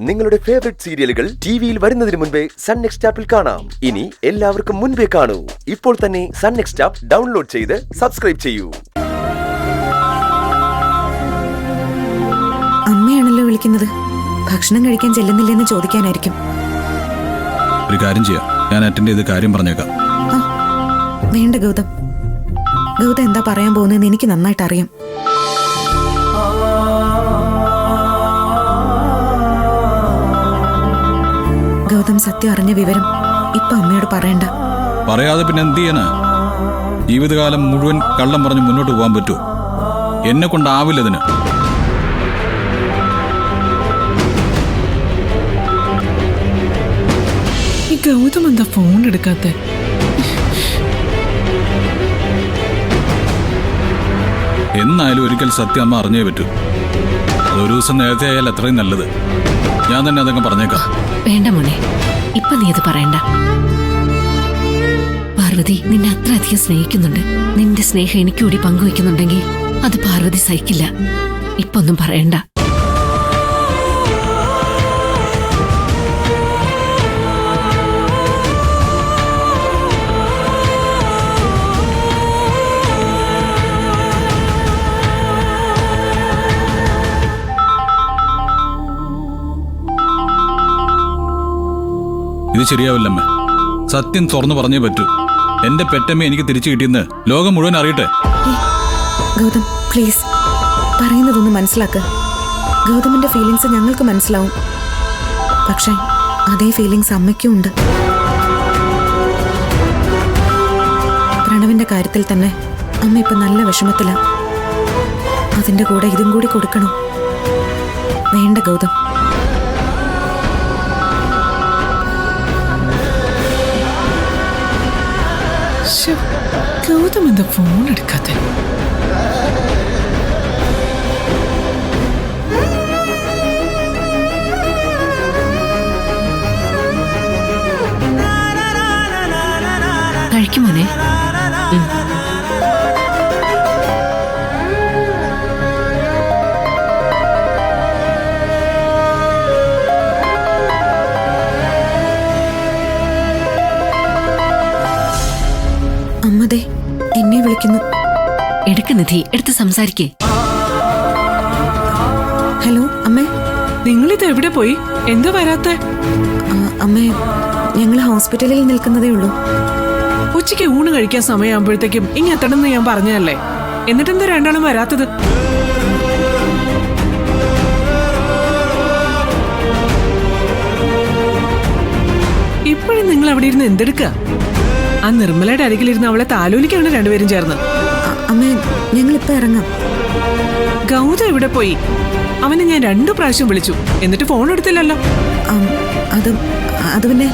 നിങ്ങളുടെ ഫേവറേറ്റ് സീരിയലുകൾ ടിവിയിൽ വരുന്നതിന് മുൻപേ സൺ നെക്സ്റ്റ് ആപ്പിൽ കാണാം. ഇനി എല്ലാവർക്കും മുൻപേ കാണൂ. ഇപ്പോൾ തന്നെ സൺ നെക്സ്റ്റ് ആപ്പ് ഡൗൺലോഡ് ചെയ്ത് സബ്സ്ക്രൈബ് ചെയ്യൂ. അമ്മയാണല്ലോ വിളിക്കുന്നത്. ഭക്ഷണം കഴിക്കാൻ ചെല്ലുന്നില്ലെന്ന് ചോദിക്കാനായിരിക്കും. ഒരു കാര്യം ചെയ്യാം, ഞാൻ അറ്റൻഡ് ചെയ്ത് കാര്യം പറഞ്ഞേക്കാം. വേണ്ട ഗൗതം, ഗൗതം എന്താ പറയാൻ പോകുന്നതെന്ന് എനിക്ക് നന്നായിട്ട് അറിയാം. ഗൗതം സത്യം അറിഞ്ഞ വിവരം ഇപ്പൊ അമ്മയോട് പറയണ്ട. പറയാതെ പിന്നെ എന്ത് ചെയ്യാനാ? ജീവിതകാലം മുഴുവൻ കള്ളം പറഞ്ഞ് മുന്നോട്ട് പോകാൻ പറ്റുമോ? എന്നെ കൊണ്ടാവില്ലതിന്. ഈ ഗൗതം എന്താ ഫോൺ എടുക്കാത്ത? എന്നായാലും ഒരിക്കൽ സത്യം അമ്മ അറിഞ്ഞേ പറ്റൂ. അതൊരു ദിവസം നേരത്തെ ആയാൽ അത്രയും നല്ലത്. ഞാൻ തന്നെ അതങ്ങ് പറഞ്ഞേക്കാം. വേണ്ട മോനെ, ഇപ്പൊ നീ അത് പറയണ്ട. പാർവതി നിന്നെ അത്ര അധികം സ്നേഹിക്കുന്നുണ്ട്. നിന്റെ സ്നേഹം എനിക്കൂടി പങ്കുവെക്കുന്നുണ്ടെങ്കിൽ അത് പാർവതി സഹിക്കില്ല. ഇപ്പൊന്നും പറയണ്ട. ഇത് ശരിയാവില്ലമ്മ. സത്യം തുറന്നു പറഞ്ഞേ പറ്റൂ. എന്റെ പെറ്റമ്മ എനിക്ക് തിരിച്ചു കിട്ടിയെന്ന് ലോകം മുഴുവൻ അറിയട്ടെ. ഗൗതം പ്ലീസ്, പറയുന്നതൊന്ന് മനസ്സിലാക്ക്. ഗൗതമിന്റെ ഫീലിങ്സ് ഞങ്ങൾക്ക് മനസ്സിലാവും. പക്ഷേ അതേ ഫീലിങ്സ് അമ്മയ്ക്കും ഉണ്ട്. പ്രണവിന്റെ കാര്യത്തിൽ തന്നെ അമ്മ ഇപ്പൊ നല്ല വിഷമത്തിലാ. അതിന്റെ കൂടെ ഇതും കൂടി കൊടുക്കണം. വേണ്ട ഗൗതം. ഗൗതം എന്താ ഫോൺ എടുക്കാത്ത? കഴിക്കുമോനെ? അമ്മതേ എന്നെ വിളിക്കുന്നു. എടുക്ക് നിധി, എടുത്ത് സംസാരിക്കേ. ഹലോ അമ്മേ. നിങ്ങളിത് എവിടെ പോയി? എന്താ വരാത്ത? അമ്മേ, ഞങ്ങൾ ഹോസ്പിറ്റലിൽ നിൽക്കുന്നതേ ഉള്ളൂ. ഉച്ചയ്ക്ക് ഊണ് കഴിക്കാൻ സമയമാകുമ്പോഴത്തേക്കും ഇങ്ങെത്തണമെന്ന് ഞാൻ പറഞ്ഞതല്ലേ? എന്നിട്ടെന്താ രണ്ടാളും വരാത്തത്? ഇപ്പോഴും നിങ്ങൾ അവിടെ ഇരുന്ന് എന്തെടുക്ക? ആ നിർമ്മലയുടെ അരികിലിരുന്ന് അവളെ താലോലിക്കാണ് രണ്ടുപേരും ചേർന്ന്. അമ്മേ, ഞങ്ങൾ ഇപ്പൊ ഇറങ്ങാം. ഗൗതം എവിടെ പോയി? അവനെ ഞാൻ 2 പ്രാവശ്യം വിളിച്ചു, എന്നിട്ട് ഫോൺ എടുത്തില്ലല്ലോ. അത് പിന്നെ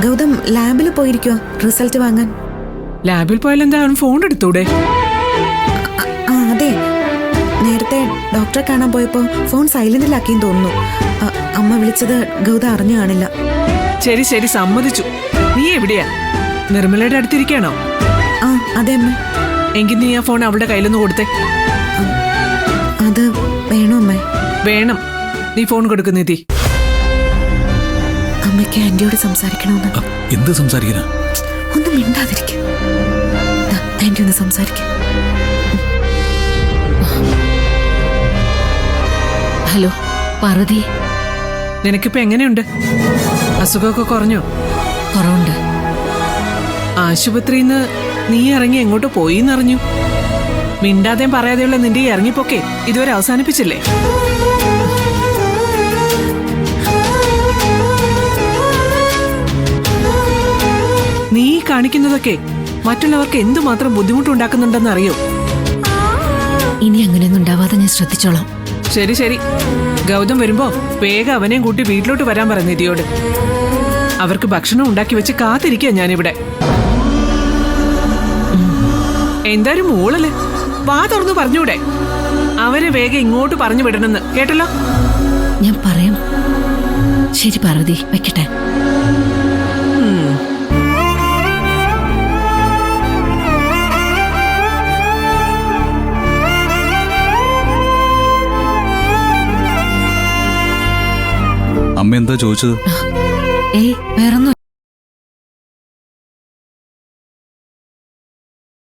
ഗൗതം ലാബിൽ പോയിരിക്കുക റിസൾട്ട് വാങ്ങാൻ. ലാബിൽ പോയാലെന്താ അവൻ ഫോൺ എടുത്തൂടെ? അതെ, നേരത്തെ ഡോക്ടറെ കാണാൻ പോയപ്പോ ഫോൺ സൈലന്റിലാക്കിയെന്ന് തോന്നുന്നു. അമ്മ വിളിച്ചത് ഗൗതം അറിഞ്ഞു കാണില്ല. ശരി ശരി, സമ്മതിച്ചു. നീ എവിടെയാ? നിർമ്മലയുടെ അടുത്തിരിക്കണോ? അതെ അമ്മ. എങ്കിൽ നീ ആ ഫോൺ അവളുടെ കയ്യിലൊന്ന് കൊടുത്തേ. അത് വേണോ അമ്മ? വേണം. നീ ഫോൺ കൊടുക്ക് നിധി. അമ്മയ്ക്ക് ആന്റിയോട് സംസാരിക്കണമെന്ന്. എന്ത് സംസാരിക്കാനാ? ഒന്നും മിണ്ടാതിരിക്ക. ആന്റി ഒന്ന് സംസാരിക്ക. ഹലോ പാർവതി, നിനക്കിപ്പോ എങ്ങനെയുണ്ട്? അസുഖമൊക്കെ കുറഞ്ഞോ? കുറവുണ്ട്. ആശുപത്രിന്ന് നീ ഇറങ്ങി എങ്ങോട്ട് പോയിന്നറിഞ്ഞു. മിണ്ടാതെയും പറയാതെയുള്ള നിന്റെ ഈ ഇറങ്ങിപ്പോക്കെ ഇതുവരെ അവസാനിപ്പിച്ചില്ലേ? നീ കാണിക്കുന്നതൊക്കെ മറ്റുള്ളവർക്ക് എന്തുമാത്രം ബുദ്ധിമുട്ടുണ്ടാക്കുന്നുണ്ടെന്ന് അറിയോ? ഇനി അങ്ങനെയൊന്നും ഉണ്ടാവാതെ ഞാൻ ശ്രദ്ധിച്ചോളാം. ശരി ശരി, ഗൗതം വരുമ്പോ വേഗം അവനെയും കൂട്ടി വീട്ടിലോട്ട് വരാൻ പറ നിധിയോട്. അവർക്ക് ഭക്ഷണം ഉണ്ടാക്കി വെച്ച് കാത്തിരിക്കുക ഞാനിവിടെ. എന്തായാലും മോളല്ലേ, വാ തുറന്നു പറഞ്ഞൂടെ? അവരെ വേഗം ഇങ്ങോട്ട് പറഞ്ഞു വിടണമെന്ന് കേട്ടല്ലോ. ഞാൻ പറയാം. ശരി പാർവതി, വെക്കട്ടെ. അമ്മ എന്താ ചോദിച്ചത്? ഏയ് വേറൊന്നും